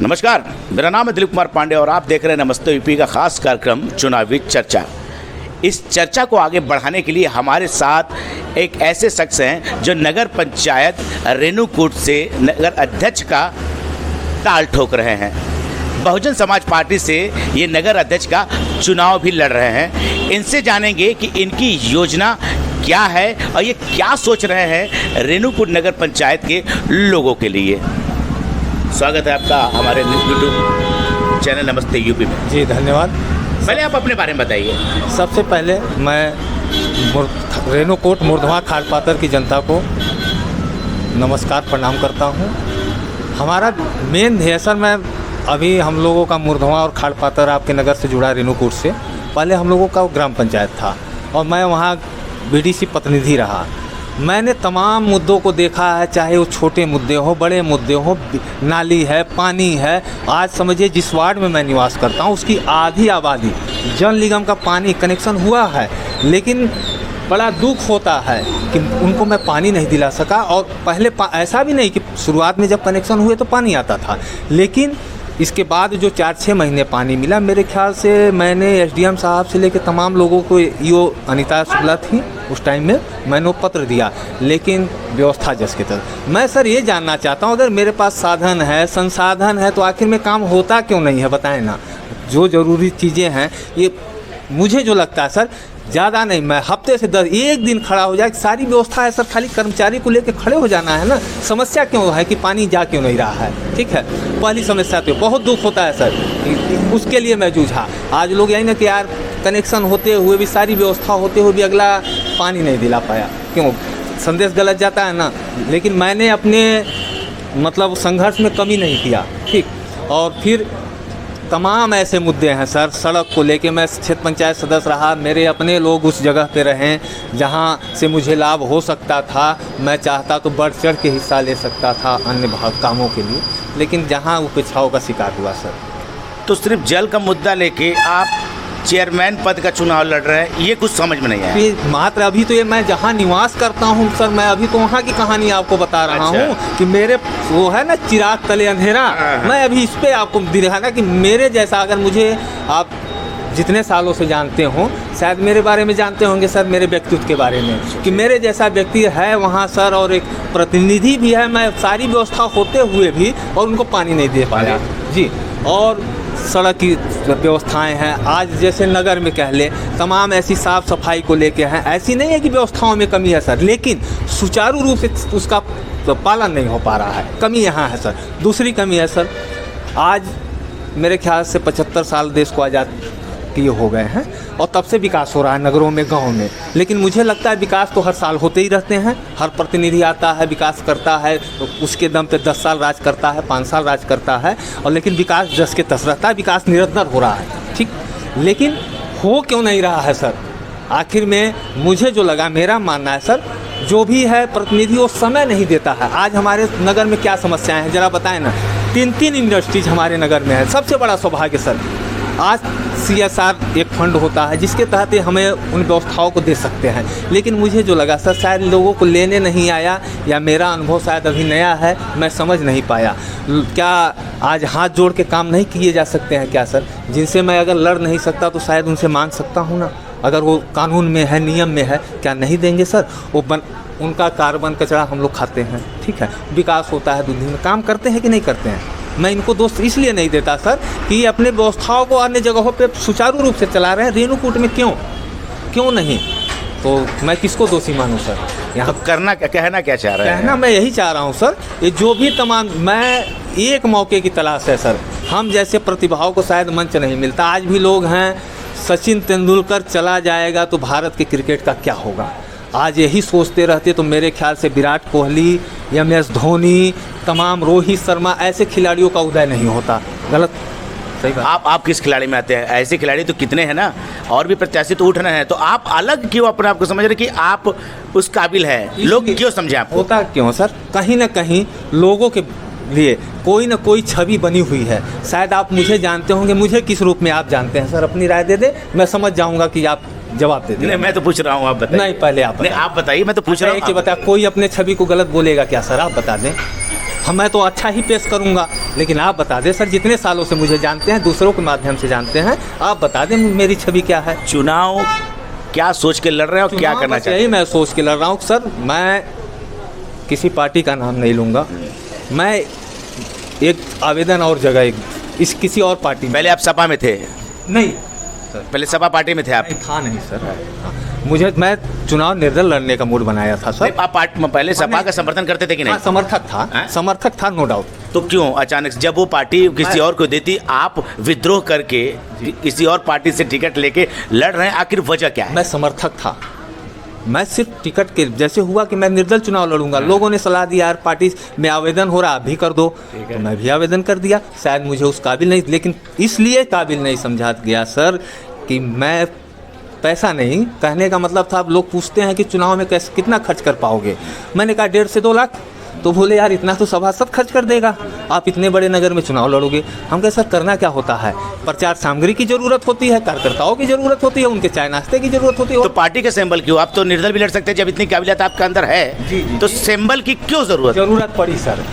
नमस्कार, मेरा नाम है दिलीप कुमार पांडे और आप देख रहे हैं नमस्ते यूपी का खास कार्यक्रम चुनावी चर्चा। इस चर्चा को आगे बढ़ाने के लिए हमारे साथ एक ऐसे शख्स हैं जो नगर पंचायत रेणुकूट से नगर अध्यक्ष का ताल ठोक रहे हैं। बहुजन समाज पार्टी से ये नगर अध्यक्ष का चुनाव भी लड़ रहे हैं। इनसे जानेंगे कि इनकी योजना क्या है और ये क्या सोच रहे हैं रेणुकूट नगर पंचायत के लोगों के लिए। स्वागत है आपका हमारे यूट्यूब चैनल नमस्ते यूपी में। जी धन्यवाद। पहले आप अपने बारे में बताइए। सबसे पहले मैं रेणुकूट मुर्धवा खारपातर की जनता को नमस्कार प्रणाम करता हूँ। हमारा मेन ध्येय सर, मैं अभी हम लोगों का मुर्धवा और खारपातर आपके नगर से जुड़ा रेणुकूट से। पहले हम लोगों का ग्राम पंचायत था और मैं वहाँ बीडीसी प्रतिनिधि रहा। मैंने तमाम मुद्दों को देखा है, चाहे वो छोटे मुद्दे हो, बड़े मुद्दे हो, नाली है, पानी है। आज समझिए जिस वार्ड में मैं निवास करता हूँ उसकी आधी आबादी जल निगम का पानी कनेक्शन हुआ है, लेकिन बड़ा दुख होता है कि उनको मैं पानी नहीं दिला सका। और पहले ऐसा भी नहीं कि शुरुआत में जब कनेक्शन हुए तो पानी आता था, लेकिन इसके बाद जो 4-6 महीने पानी मिला, मेरे ख्याल से मैंने एसडीएम साहब से लेकर तमाम लोगों को, यो अनीता शुक्ला थी उस टाइम में, मैंने वो पत्र दिया, लेकिन व्यवस्था जस के तहत। मैं सर ये जानना चाहता हूँ, अगर मेरे पास साधन है, संसाधन है, तो आखिर में काम होता क्यों नहीं है, बताएं ना। जो ज़रूरी चीज़ें हैं, ये मुझे जो लगता है सर, ज़्यादा नहीं, मैं हफ्ते से 10 एक दिन खड़ा हो जाए, सारी व्यवस्था है सर, खाली कर्मचारी को लेकर खड़े हो जाना है ना। समस्या क्यों है कि पानी जा क्यों नहीं रहा है, ठीक है, पहली समस्या। तो बहुत दुख होता है सर, उसके लिए मैं जूझा। आज लोग यही ना कि यार कनेक्शन होते हुए भी, सारी व्यवस्था होते हुए भी अगला पानी नहीं दिला पाया, क्यों, संदेश गलत जाता है ना। लेकिन मैंने अपने मतलब संघर्ष में कमी नहीं किया, ठीक। और फिर तमाम ऐसे मुद्दे हैं सर, सड़क को लेके मैं क्षेत्र पंचायत सदस्य रहा, मेरे अपने लोग उस जगह पे रहें जहाँ से मुझे लाभ हो सकता था। मैं चाहता तो बढ़ चढ़ के हिस्सा ले सकता था अन्य कामों के लिए, लेकिन जहाँ उपेक्षाओं का शिकार हुआ सर। तो सिर्फ जल का मुद्दा लेके आप चेयरमैन पद का चुनाव लड़ रहे हैं, ये कुछ समझ में नहीं आया। मात्र अभी तो ये मैं जहाँ निवास करता हूँ सर, मैं अभी तो वहाँ की कहानी आपको बता रहा हूँ कि मेरे वो है ना चिराग तले अंधेरा। मैं अभी इस पे आपको दिखाना कि मेरे जैसा, अगर मुझे आप जितने सालों से जानते हो, शायद मेरे बारे में जानते होंगे सर, मेरे व्यक्तित्व के बारे में, कि मेरे जैसा व्यक्ति है वहाँ सर, और एक प्रतिनिधि भी है। मैं सारी व्यवस्था होते हुए भी और उनको पानी नहीं दे पाया जी। और सड़क की व्यवस्थाएं हैं, आज जैसे नगर में कह ले, तमाम ऐसी साफ़ सफाई को लेके हैं। ऐसी नहीं है कि व्यवस्थाओं में कमी है सर, लेकिन सुचारू रूप से उसका पालन नहीं हो पा रहा है, कमी यहाँ है सर। दूसरी कमी है सर, आज मेरे ख्याल से 75 साल देश को आज़ाद किए हो गए हैं और तब से विकास हो रहा है नगरों में, गाँव में। लेकिन मुझे लगता है विकास तो हर साल होते ही रहते हैं, हर प्रतिनिधि आता है, विकास करता है, तो उसके दम पे 10 साल राज करता है, 5 साल राज करता है, और लेकिन विकास जस के तस रहता है, विकास निरंतर हो रहा है, ठीक। लेकिन हो क्यों नहीं रहा है सर? आखिर में मुझे जो लगा, मेरा मानना है सर, जो भी है प्रतिनिधि वो समय नहीं देता है। आज हमारे नगर में क्या समस्याएँ हैं ज़रा बताएं ना। 3 इंडस्ट्रीज हमारे नगर में है, सबसे बड़ा सौभाग्य सर। आज CSR एक फंड होता है जिसके तहत हमें उन व्यवस्थाओं को दे सकते हैं, लेकिन मुझे जो लगा सर, शायद लोगों को लेने नहीं आया, या मेरा अनुभव शायद अभी नया है, मैं समझ नहीं पाया। क्या आज हाथ जोड़ के काम नहीं किए जा सकते हैं क्या सर? जिनसे मैं अगर लड़ नहीं सकता तो शायद उनसे मांग सकता हूँ ना, अगर वो कानून में है, नियम में है। क्या नहीं देंगे सर? वो उनका कार्बन कचरा हम लोग खाते हैं, ठीक है, विकास होता है, दूध में काम करते हैं कि नहीं करते हैं। मैं इनको दोष इसलिए नहीं देता सर कि अपने व्यवस्थाओं को अन्य जगहों पे सुचारू रूप से चला रहे हैं, रेणुकूट में क्यों नहीं? तो मैं किसको दोषी मानूं सर? यहाँ तो कहना क्या चाह रहे हैं? कहना मैं यही चाह रहा हूँ सर, ये जो भी तमाम, मैं एक मौके की तलाश है सर। हम जैसे प्रतिभाओं को शायद मंच नहीं मिलता। आज भी लोग हैं, सचिन तेंदुलकर चला जाएगा तो भारत के क्रिकेट का क्या होगा? आज यही सोचते रहते तो मेरे ख्याल से विराट कोहली, MS धोनी, तमाम रोहित शर्मा, ऐसे खिलाड़ियों का उदय नहीं होता। गलत? सही बात। आप किस खिलाड़ी में आते हैं? ऐसे खिलाड़ी तो कितने हैं ना, और भी प्रत्याशी तो उठ रहे हैं, तो आप अलग क्यों अपने आप को समझ रहे कि आप उस काबिल हैं? लोग क्यों समझे आपको? होता क्यों सर, कहीं ना कहीं लोगों के लिए कोई ना कोई छवि बनी हुई है। शायद आप मुझे जानते होंगे, मुझे किस रूप में आप जानते हैं सर? अपनी राय दे दे, मैं समझ जाऊंगा कि आप जवाब दे। नहीं, मैं तो पूछ रहा हूँ, आप बताइए। नहीं, पहले आप नहीं, आप बताइए, मैं तो पूछ रहा हूँ कि बता, कोई अपने छवि को गलत बोलेगा क्या सर? आप बता दें। मैं तो अच्छा ही पेश करूंगा, लेकिन आप बता दें सर, जितने सालों से मुझे जानते हैं, दूसरों के माध्यम से जानते हैं, आप बता दें मेरी छवि क्या है। चुनाव क्या सोच के लड़ रहे हैं और क्या करना चाहते हैं? यही मैं सोच के लड़ रहा हूँ सर। मैं किसी पार्टी का नाम नहीं लूँगा, मैं एक आवेदन और जगह इस किसी और पार्टी में। पहले आप सपा में थे? नहीं सर, पहले सपा पार्टी में थे आप? नहीं था नहीं सर। हाँ, मैं चुनाव निर्दल लड़ने का मूड बनाया था सर। आप पहले सपा का समर्थन करते थे कि नहीं? हाँ, समर्थक था नो डाउट। तो क्यों अचानक जब वो पार्टी किसी और को देती आप विद्रोह करके किसी और पार्टी से टिकट लेके लड़ रहे हैं, आखिर वजह क्या है? मैं समर्थक था, मैं सिर्फ टिकट के जैसे हुआ कि मैं निर्दल चुनाव लड़ूंगा, लोगों ने सलाह दिया यार पार्टी में आवेदन हो रहा आप भी कर दो, तो मैं भी आवेदन कर दिया। शायद मुझे उस काबिल नहीं, लेकिन इसलिए काबिल नहीं समझा गया सर कि मैं पैसा नहीं, कहने का मतलब था अब लोग पूछते हैं कि चुनाव में कैसे कितना खर्च कर पाओगे, मैंने कहा 1.5 से 2 लाख। तो बोले यार इतना तो सभासद खर्च कर देगा, आप इतने बड़े नगर में चुनाव लड़ोगे। हम कहे सर करना क्या होता है, प्रचार सामग्री की जरूरत होती है, कार्यकर्ताओं की जरूरत होती है, उनके चाय नाश्ते की जरूरत होती है। तो पार्टी का सिंबल क्यों? आप तो निर्दल भी लड़ सकते हैं जब इतनी काबिलियत आपके अंदर है। तो सिंबल की क्यों जरूरत पड़ी सर?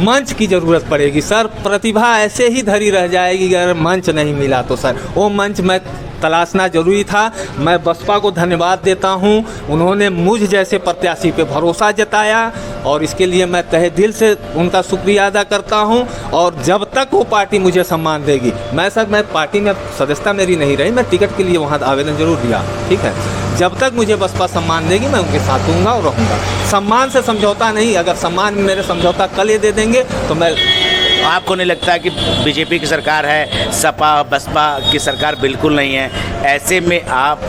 मंच की जरूरत पड़ेगी सर, प्रतिभा ऐसे ही धरी रह जाएगी अगर मंच नहीं मिला तो सर। वो मंच मैं तलाशना जरूरी था। मैं बसपा को धन्यवाद देता हूं, उन्होंने मुझ जैसे प्रत्याशी पे भरोसा जताया और इसके लिए मैं तहे दिल से उनका शुक्रिया अदा करता हूं। और जब तक वो पार्टी मुझे सम्मान देगी, मैं पार्टी में सदस्यता मेरी नहीं रही, मैं टिकट के लिए वहाँ आवेदन जरूर दिया, ठीक है, जब तक मुझे बसपा सम्मान देगी मैं उनके साथ दूंगा और रहूँगा। सम्मान से समझौता नहीं, अगर सम्मान में मेरे समझौता कल ये दे देंगे तो मैं। आपको नहीं लगता कि बीजेपी की सरकार है, सपा बसपा की सरकार बिल्कुल नहीं है, ऐसे में आप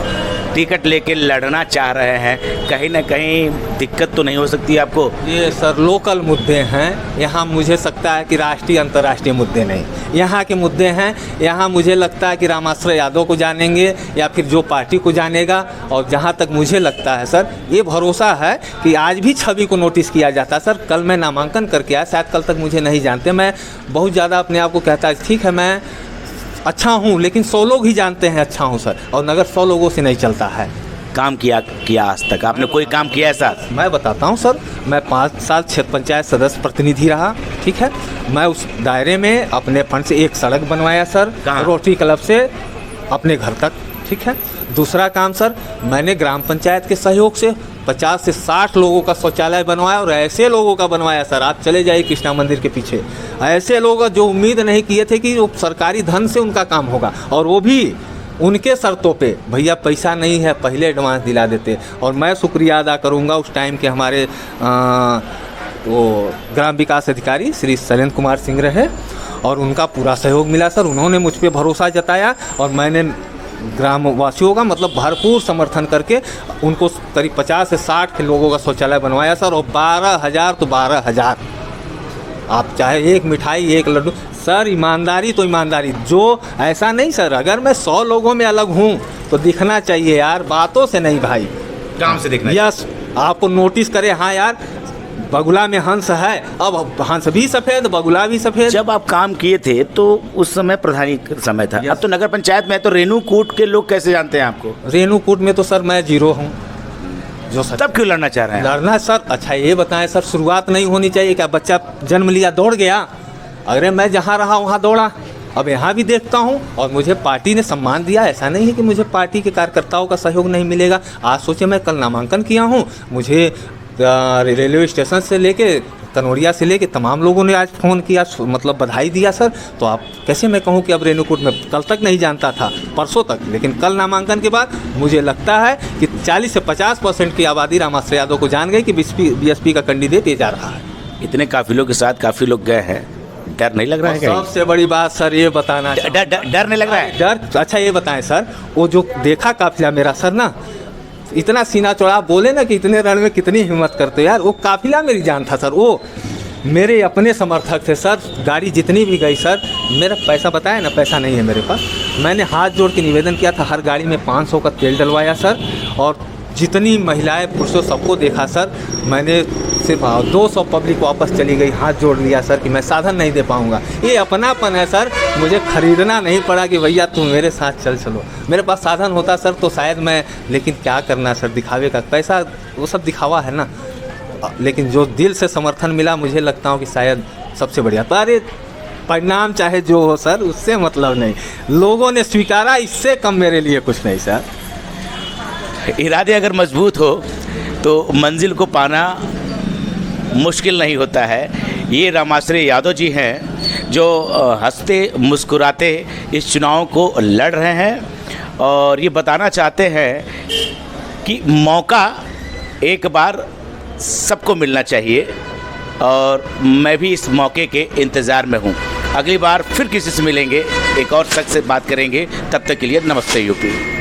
टिकट लेके लड़ना चाह रहे हैं, कहीं ना कहीं दिक्कत तो नहीं हो सकती आपको? ये सर लोकल मुद्दे हैं, यहाँ मुझे लगता है कि राष्ट्रीय अंतर्राष्ट्रीय मुद्दे नहीं, यहाँ के मुद्दे हैं। यहाँ मुझे लगता है कि रामाश्रय यादव को जानेंगे या फिर जो पार्टी को जानेगा। और जहाँ तक मुझे लगता है सर, ये भरोसा है कि आज भी छवि को नोटिस किया जाता है सर। कल मैं नामांकन करके आया, शायद कल तक मुझे नहीं जानते, मैं बहुत ज़्यादा अपने आप को कहता है ठीक है मैं अच्छा हूँ, लेकिन 100 लोग ही जानते हैं अच्छा हूँ सर, और नगर 100 लोगों से नहीं चलता है। काम किया आज तक आपने कोई काम किया ऐसा? मैं बताता हूँ सर, मैं 5 साल क्षेत्र पंचायत सदस्य प्रतिनिधि रहा, ठीक है। मैं उस दायरे में अपने फंड से एक सड़क बनवाया सर, रोटरी क्लब से अपने घर तक, ठीक है। दूसरा काम सर, मैंने ग्राम पंचायत के सहयोग से 50 से 60 लोगों का शौचालय बनवाया, और ऐसे लोगों का बनवाया सर, आप चले जाइए कृष्णा मंदिर के पीछे, ऐसे लोग जो उम्मीद नहीं किए थे कि वो सरकारी धन से उनका काम होगा, और वो भी उनके शर्तों पे, भैया पैसा नहीं है पहले एडवांस दिला देते। और मैं शुक्रिया अदा करूंगा उस टाइम के हमारे वो ग्राम विकास अधिकारी श्री शैलेंद्र कुमार सिंह रहे, और उनका पूरा सहयोग मिला सर। उन्होंने मुझ पर भरोसा जताया और मैंने ग्राम वासियों का मतलब भरपूर समर्थन करके उनको करीब 50 से 60 लोगों का शौचालय बनवाया सर। और 12,000 तो 12,000, आप चाहे एक मिठाई एक लड्डू सर, ईमानदारी तो ईमानदारी, जो ऐसा नहीं सर, अगर मैं 100 लोगों में अलग हूँ तो दिखना चाहिए यार, बातों से नहीं भाई, काम से दिखना। यस, आपको नोटिस करे, हाँ यार बगुला में हंस है, अब हंस भी सफ़ेद बगुला भी सफ़ेद। जब आप काम किए थे तो उस समय प्रधानी समय था, अब तो नगर पंचायत में, तो रेणुकूट के लोग कैसे जानते हैं आपको? रेणुकूट में तो सर मैं 0 हूँ जो सर। तब क्यों लड़ना चाह रहे हैं? लड़ना सर, अच्छा ये बताएं सर, शुरुआत नहीं होनी चाहिए क्या? बच्चा जन्म लिया दौड़ गया, अरे मैं जहाँ रहा वहाँ दौड़ा, अब यहाँ भी देखता हूँ, और मुझे पार्टी ने सम्मान दिया। ऐसा नहीं है कि मुझे पार्टी के कार्यकर्ताओं का सहयोग नहीं मिलेगा। आज सोचे मैं कल नामांकन किया हूँ, मुझे रेलवे स्टेशन से लेके तनोड़िया से लेके तमाम लोगों ने आज फ़ोन किया, मतलब बधाई दिया सर। तो आप कैसे मैं कहूँ कि अब रेणुकूट में कल तक नहीं जानता था, परसों तक, लेकिन कल नामांकन के बाद मुझे लगता है कि 40 से 50% की आबादी रामाश्रय यादव को जान गई कि बीएसपी का कैंडिडेट ये जा रहा है। इतने काफिलों के साथ काफ़ी लोग गए हैं, डर नहीं लग रहा है? सबसे बड़ी बात सर ये बताना, डर नहीं लग रहा है? डर, अच्छा ये बताएं सर, वो जो देखा काफिला मेरा सर ना, इतना सीना चौड़ा, बोले ना कि इतने रण में कितनी हिम्मत करते यार, वो काफिला मेरी जान था सर, वो मेरे अपने समर्थक थे सर। गाड़ी जितनी भी गई सर, मेरा पैसा बताया ना, पैसा नहीं है मेरे पास, मैंने हाथ जोड़ के निवेदन किया था, हर गाड़ी में 500 का तेल डलवाया सर, और जितनी महिलाएं पुरुषों सबको देखा सर, मैंने सिर्फ 200 पब्लिक वापस चली गई, हाथ जोड़ लिया सर कि मैं साधन नहीं दे पाऊंगा। ये अपनापन है सर, मुझे खरीदना नहीं पड़ा कि भैया तुम मेरे साथ चलो, मेरे पास साधन होता सर तो शायद मैं, लेकिन क्या करना सर, दिखावे का पैसा, वो सब दिखावा है ना। लेकिन जो दिल से समर्थन मिला, मुझे लगता हूँ कि शायद सबसे बढ़िया। तो अरे परिणाम चाहे जो हो सर, उससे मतलब नहीं, लोगों ने स्वीकारा, इससे कम मेरे लिए कुछ नहीं सर। इरादे अगर मजबूत हो तो मंजिल को पाना मुश्किल नहीं होता है। ये रामाश्रय यादव जी हैं जो हंसते मुस्कुराते इस चुनाव को लड़ रहे हैं और ये बताना चाहते हैं कि मौका एक बार सबको मिलना चाहिए और मैं भी इस मौके के इंतज़ार में हूँ। अगली बार फिर किसी से मिलेंगे, एक और शख्स से बात करेंगे। तब तक के लिए नमस्ते यूपी।